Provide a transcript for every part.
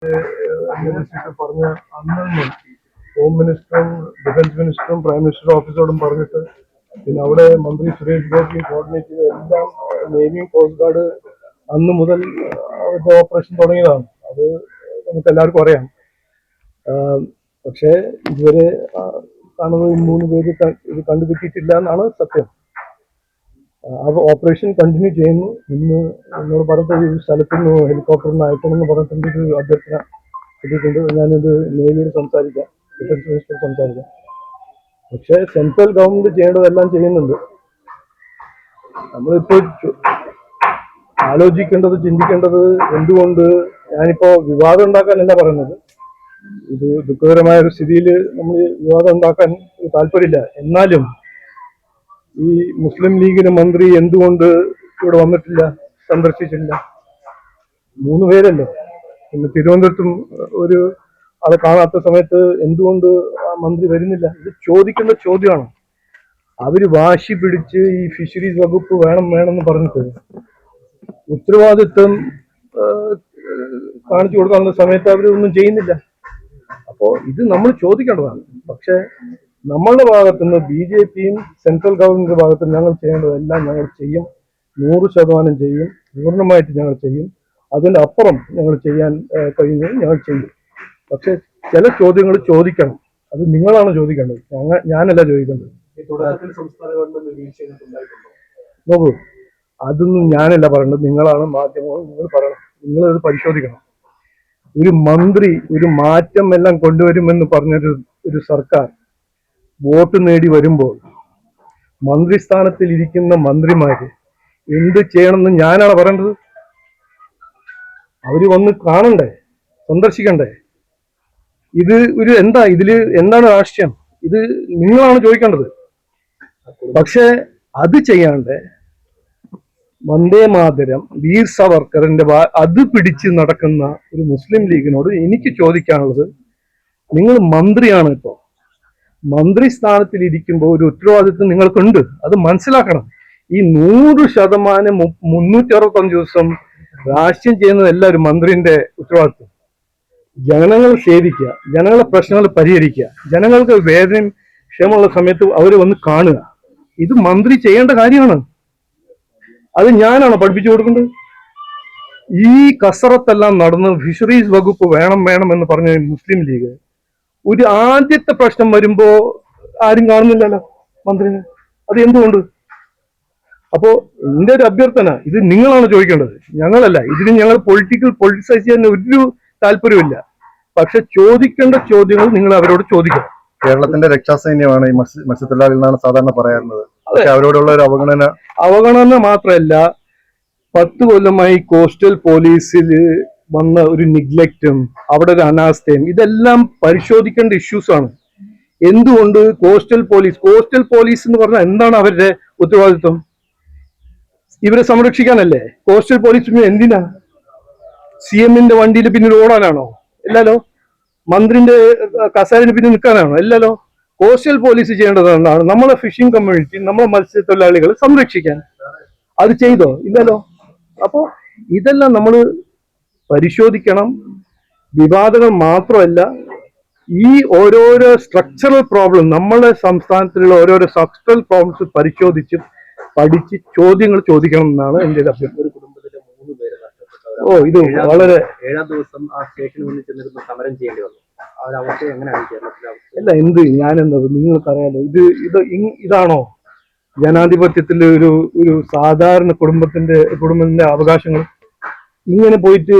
Minister പറഞ്ഞ അന്ന് home മിനിസ്റ്ററും defence മിനിസ്റ്ററും prime minister ഓഫീസോടും പറഞ്ഞിട്ട് പിന്നെ അവിടെ മന്ത്രി സുരേഷ് ഗോപി കോർഡിനേറ്റ് ചെയ്ത് എല്ലാം നേവിയും കോസ്റ്റ് ഗാർഡ് അന്ന് മുതൽ അവരുടെ ഓപ്പറേഷൻ തുടങ്ങിയതാണ്. അത് നമുക്ക് എല്ലാവർക്കും അറിയാം. പക്ഷേ ഇതുവരെ കാണുന്നത് 3 പേര് ഇത് കണ്ടുപിടിച്ചിട്ടില്ല എന്നാണ് സത്യം. ഓപ്പറേഷൻ കണ്ടിന്യൂ ചെയ്യുന്നു. ഇന്ന് എന്നോട് പറഞ്ഞിട്ട് ഈ സ്ഥലത്ത് നിന്ന് ഹെലികോപ്റ്ററിന് അയക്കണമെന്ന് പറഞ്ഞിട്ടുണ്ട്. ഒരു അഭ്യർത്ഥന കിട്ടിയിട്ടുണ്ട്. ഞാനിത് നേവിയോട് സംസാരിക്കാം, ഡിഫൻസ് മിനിസ്റ്റർ സംസാരിക്കാം. പക്ഷേ സെൻട്രൽ ഗവൺമെന്റ് ചെയ്യേണ്ടതെല്ലാം ചെയ്യുന്നുണ്ട്. നമ്മളിപ്പോൾ ആലോചിക്കേണ്ടത്, ചിന്തിക്കേണ്ടത് എന്തുകൊണ്ട് ഞാനിപ്പോ വിവാദം ഉണ്ടാക്കാനല്ല പറയുന്നത്. ഇത് ദുഃഖകരമായ ഒരു സ്ഥിതിയിൽ നമ്മൾ വിവാദം ഉണ്ടാക്കാൻ താല്പര്യമില്ല. എന്നാലും ഈ മുസ്ലിം ലീഗിന് മന്ത്രി എന്തുകൊണ്ട് ഇവിടെ വന്നിട്ടില്ല, സന്ദർശിച്ചിട്ടില്ല? 3 പേരല്ലോ. പിന്നെ തിരുവനന്തപുരത്തും ഒരു ആളെ കാണാത്ത സമയത്ത് എന്തുകൊണ്ട് ആ മന്ത്രി വരുന്നില്ല? ഇത് ചോദിക്കേണ്ട ചോദ്യമാണ്. അവര് വാശി പിടിച്ച് ഈ ഫിഷറീസ് വകുപ്പ് വേണമെന്ന് പറഞ്ഞിട്ട് ഉത്തരവാദിത്വം കാണിച്ചു കൊടുക്കാനുള്ള സമയത്ത് അവരൊന്നും ചെയ്യുന്നില്ല. അപ്പോ ഇത് നമ്മൾ ചോദിക്കേണ്ടതാണ്. പക്ഷെ നമ്മളുടെ ഭാഗത്തുനിന്ന് BJPയും സെൻട്രൽ ഗവൺമെന്റ് ഭാഗത്തുനിന്ന് ഞങ്ങൾ ചെയ്യേണ്ടതെല്ലാം ഞങ്ങൾ ചെയ്യും. 100% ചെയ്യും. പൂർണ്ണമായിട്ട് ഞങ്ങൾ ചെയ്യും. അതിന്റെ അപ്പുറം ഞങ്ങൾ ചെയ്യാൻ കഴിയുന്നത് ഞങ്ങൾ ചെയ്യും. പക്ഷെ ചില ചോദ്യങ്ങൾ ചോദിക്കണം. അത് നിങ്ങളാണ് ചോദിക്കേണ്ടത്, ഞാനല്ല ചോദിക്കേണ്ടത്. നോക്കൂ, അതൊന്നും ഞാനല്ല പറയേണ്ടത്, നിങ്ങളാണ് മാധ്യമങ്ങൾ. നിങ്ങൾ പറയണം, നിങ്ങളത് പരിശോധിക്കണം. ഒരു മന്ത്രി ഒരു മാറ്റം എല്ലാം കൊണ്ടുവരുമെന്ന് പറഞ്ഞൊരു സർക്കാർ വോട്ട് നേടി വരുമ്പോൾ മന്ത്രിസ്ഥാനത്തിൽ ഇരിക്കുന്ന മന്ത്രിമാര് എന്ത് ചെയ്യണമെന്ന് ഞാനാണ് പറയേണ്ടത്? അവര് വന്ന് കാണണ്ടേ, സന്ദർശിക്കണ്ടേ? ഇത് എന്താണ് രാഷ്ട്രീയം? ഇത് നിങ്ങളാണ് ചോദിക്കേണ്ടത്. പക്ഷെ അത് ചെയ്യാണ്ട് വന്ദേ മാതരം, വീർ സവർക്കറിന്റെ അത് പിടിച്ച് നടക്കുന്ന ഒരു മുസ്ലിം ലീഗിനോട് എനിക്ക് ചോദിക്കാനുള്ളത്, നിങ്ങൾ മന്ത്രിയാണ്. ഇപ്പോ മന്ത്രി സ്ഥാനത്തിൽ ഇരിക്കുമ്പോൾ ഒരു ഉത്തരവാദിത്വം നിങ്ങൾക്കുണ്ട്. അത് മനസ്സിലാക്കണം. ഈ 100% 365 ദിവസം രാഷ്ട്രീയം ചെയ്യുന്നതല്ല ഒരു മന്ത്രിന്റെ ഉത്തരവാദിത്വം. ജനങ്ങൾ സേവിക്കുക, ജനങ്ങളുടെ പ്രശ്നങ്ങൾ പരിഹരിക്കുക, ജനങ്ങൾക്ക് വേദനയും ക്ഷേമമുള്ള സമയത്ത് അവർ വന്ന് കാണുക. ഇത് മന്ത്രി ചെയ്യേണ്ട കാര്യമാണ്. അത് ഞാനാണ് പഠിപ്പിച്ചു കൊടുക്കേണ്ടത്. ഈ കസറത്തെല്ലാം നടന്ന് ഫിഷറീസ് വകുപ്പ് വേണം എന്ന് പറഞ്ഞ മുസ്ലിം ലീഗ് ഒരു ആദ്യത്തെ പ്രശ്നം വരുമ്പോ ആരും കാണുന്നില്ലല്ലോ മന്ത്രിനെ. അത് എന്തുകൊണ്ട്? അപ്പോ എന്റെ ഒരു അഭ്യർത്ഥന, ഇത് നിങ്ങളാണ് ചോദിക്കേണ്ടത്, ഞങ്ങളല്ല. ഇതിന് ഞങ്ങൾ പൊളിറ്റിസൈസ് ചെയ്യാൻ ഒരു താല്പര്യമില്ല. പക്ഷെ ചോദിക്കേണ്ട ചോദ്യങ്ങൾ നിങ്ങൾ അവരോട് ചോദിക്കണം. കേരളത്തിന്റെ രക്ഷാസൈന്യമാണ് ഈ മത്സ്യത്തൊഴിലാളികൾ എന്നാണ് സാധാരണ പറയാറുള്ളത്. അവരോടുള്ള ഒരു അവഗണന മാത്രമല്ല, 10 കൊല്ലമായി കോസ്റ്റൽ പോലീസിൽ വന്ന ഒരു നിഗ്ലക്റ്റും അവിടെ ഒരു അനാസ്ഥയും ഇതെല്ലാം പരിശോധിക്കേണ്ട ഇഷ്യൂസ് ആണ്. എന്തുകൊണ്ട് കോസ്റ്റൽ പോലീസ് എന്ന് പറഞ്ഞാൽ എന്താണ് അവരുടെ ഉത്തരവാദിത്വം? ഇവരെ സംരക്ഷിക്കാനല്ലേ. കോസ്റ്റൽ പോലീസ് എന്തിനാ? CM-ന്റെ വണ്ടിയിൽ പിന്നിൽ ഓടാനാണോ? ഇല്ലല്ലോ. മന്ത്രിന്റെ കസേരന് പിന്നെ നിൽക്കാനാണോ? ഇല്ലല്ലോ. കോസ്റ്റൽ പോലീസ് ചെയ്യേണ്ടത് എന്താണ്? നമ്മളെ ഫിഷിംഗ് കമ്മ്യൂണിറ്റി, നമ്മളെ മത്സ്യത്തൊഴിലാളികളെ സംരക്ഷിക്കാൻ. അത് ചെയ്തോ? ഇല്ലല്ലോ. അപ്പോ ഇതെല്ലാം നമ്മൾ പരിശോധിക്കണം. വിവാദങ്ങൾ മാത്രമല്ല, ഈ ഓരോരോ സ്ട്രക്ചറൽ പ്രോബ്ലം, നമ്മുടെ സംസ്ഥാനത്തിലുള്ള ഓരോരോ സ്ട്രക്ചറൽ പ്രോബ്ലംസ് പഠിച്ച് ചോദ്യങ്ങൾ ചോദിക്കണം എന്നാണ് എൻ്റെ ഒരു അഭ്യർത്ഥന. ഇത് വളരെ 7ാം ദിവസം ആ സ്റ്റേഷന് മുന്നിൽ ചെന്നിരുന്ന് സമരം ചെയ്യേണ്ടി വന്നു. ആ ഒരു അവസ്ഥ എങ്ങനെയാണ് കേരളത്തിലെ? അല്ല, ഞാനെന്താ, നിങ്ങൾക്കറിയാലോ, ഇതാണോ ജനാധിപത്യത്തിലെ ഒരു സാധാരണ കുടുംബത്തിന്റെ അവകാശങ്ങൾ? ഇങ്ങനെ പോയിട്ട്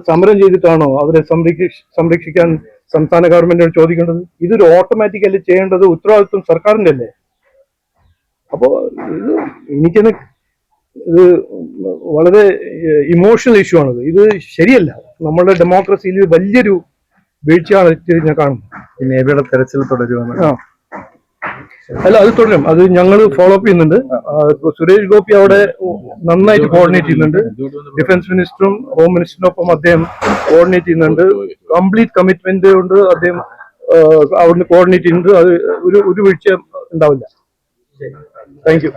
സമരം ചെയ്തിട്ടാണോ അവരെ സംരക്ഷിക്കാൻ സംസ്ഥാന ഗവൺമെന്റിനോട് ചോദിക്കേണ്ടത്? ഇതൊരു ഓട്ടോമാറ്റിക്കലി ചെയ്യേണ്ടത് ഉത്തരവാദിത്വം സർക്കാരിന്റെ അല്ലേ? അപ്പോ ഇത് വളരെ ഇമോഷണൽ ഇഷ്യൂ ആണത്. ഇത് ശരിയല്ല. നമ്മുടെ ഡെമോക്രസിയിൽ വലിയൊരു വീഴ്ചയാണ് ഞാൻ കാണുന്നത്. നേവിയുടെ തെരച്ചിൽ തുടരുമെന്ന്. അല്ല, അത് തുടരും. അത് ഞങ്ങൾ ഫോളോ അപ്പ് ചെയ്യുന്നുണ്ട്. സുരേഷ് ഗോപി അവിടെ നന്നായിട്ട് കോർഡിനേറ്റ് ചെയ്യുന്നുണ്ട്. ഡിഫൻസ് മിനിസ്റ്ററും ഹോം മിനിസ്റ്ററിനൊപ്പം അദ്ദേഹം കോർഡിനേറ്റ് ചെയ്യുന്നുണ്ട്. കംപ്ലീറ്റ് കമ്മിറ്റ്മെന്റ് കൊണ്ട് അദ്ദേഹം അവിടുന്ന് കോർഡിനേറ്റ് ചെയ്യുന്നുണ്ട്. അത് ഒരു വീഴ്ച ഉണ്ടാവില്ല. Thank you.